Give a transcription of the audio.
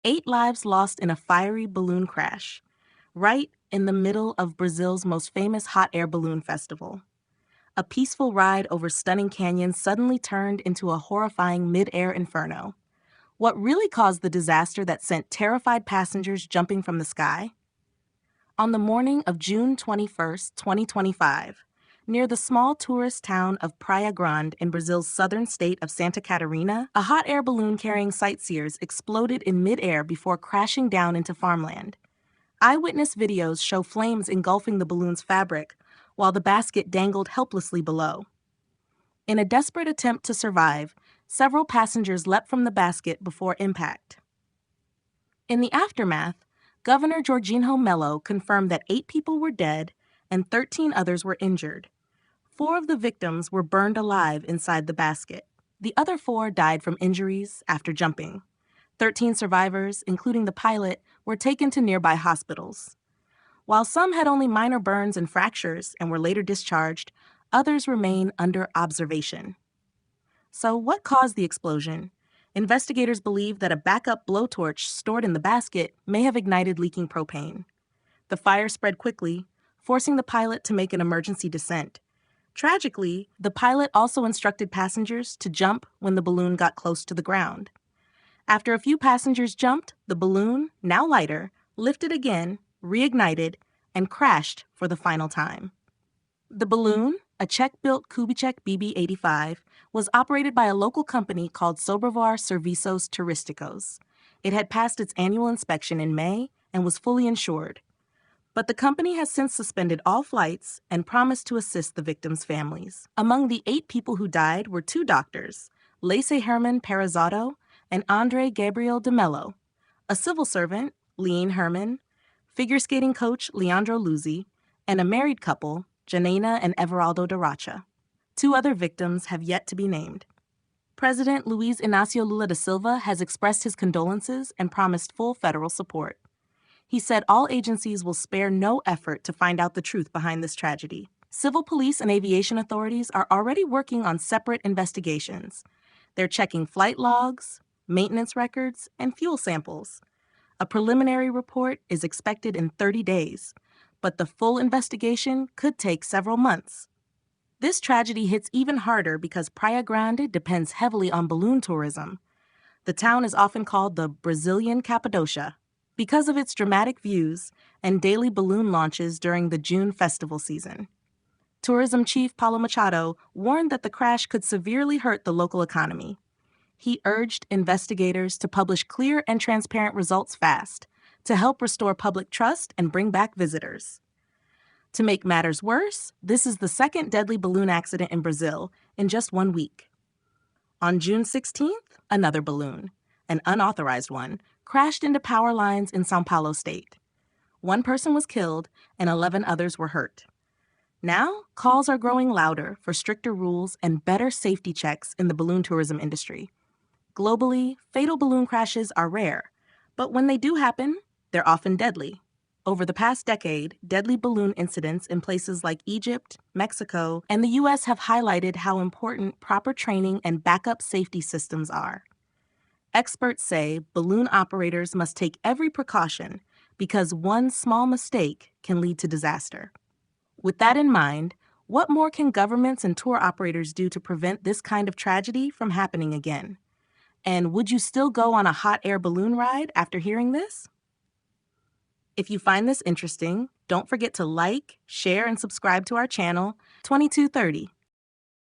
8 lives lost in a fiery balloon crash, right in the middle of Brazil's most famous hot air balloon festival. A peaceful ride over stunning canyons suddenly turned into a horrifying mid-air inferno. What really caused the disaster that sent terrified passengers jumping from the sky? On the morning of June 21st, 2025, near the small tourist town of Praia Grande in Brazil's southern state of Santa Catarina, a hot air balloon carrying sightseers exploded in midair before crashing down into farmland. Eyewitness videos show flames engulfing the balloon's fabric, while the basket dangled helplessly below. In a desperate attempt to survive, several passengers leapt from the basket before impact. In the aftermath, Governor Jorginho Melo confirmed that 8 people were dead and 13 others were injured. 4 of the victims were burned alive inside the basket. The other 4 died from injuries after jumping. 13 survivors, including the pilot, were taken to nearby hospitals. While some had only minor burns and fractures and were later discharged, others remain under observation. So, what caused the explosion? Investigators believe that a backup blowtorch stored in the basket may have ignited leaking propane. The fire spread quickly, forcing the pilot to make an emergency descent. Tragically, the pilot also instructed passengers to jump when the balloon got close to the ground. After a few passengers jumped, the balloon, now lighter, lifted again, reignited, and crashed for the final time. The balloon, a Czech-built Kubicek BB-85, was operated by a local company called Sobrevoar Serviços Turísticos. It had passed its annual inspection in May and was fully insured. But the company has since suspended all flights and promised to assist the victims' families. Among the 8 people who died were 2 doctors, Lace Herman Perazotto and Andre Gabriel de Mello, a civil servant, Leanne Herman, figure skating coach Leandro Luzzi, and a married couple, Janina and Everaldo de Rocha. 2 other victims have yet to be named. President Luiz Inácio Lula da Silva has expressed his condolences and promised full federal support. He said all agencies will spare no effort to find out the truth behind this tragedy. Civil police and aviation authorities are already working on separate investigations. They're checking flight logs, maintenance records, and fuel samples. A preliminary report is expected in 30 days, but the full investigation could take several months. This tragedy hits even harder because Praia Grande depends heavily on balloon tourism. The town is often called the Brazilian Cappadocia because of its dramatic views and daily balloon launches during the June festival season. Tourism Chief Paulo Machado warned that the crash could severely hurt the local economy. He urged investigators to publish clear and transparent results fast to help restore public trust and bring back visitors. To make matters worse, this is the second deadly balloon accident in Brazil in just 1 week. On June 16th, another balloon, an unauthorized one, crashed into power lines in São Paulo state. 1 person was killed and 11 others were hurt. Now, calls are growing louder for stricter rules and better safety checks in the balloon tourism industry. Globally, fatal balloon crashes are rare, but when they do happen, they're often deadly. Over the past decade, deadly balloon incidents in places like Egypt, Mexico, and the U.S. have highlighted how important proper training and backup safety systems are. Experts say balloon operators must take every precaution because one small mistake can lead to disaster. With that in mind, what more can governments and tour operators do to prevent this kind of tragedy from happening again? And would you still go on a hot air balloon ride after hearing this? If you find this interesting, don't forget to like, share, and subscribe to our channel, 2230.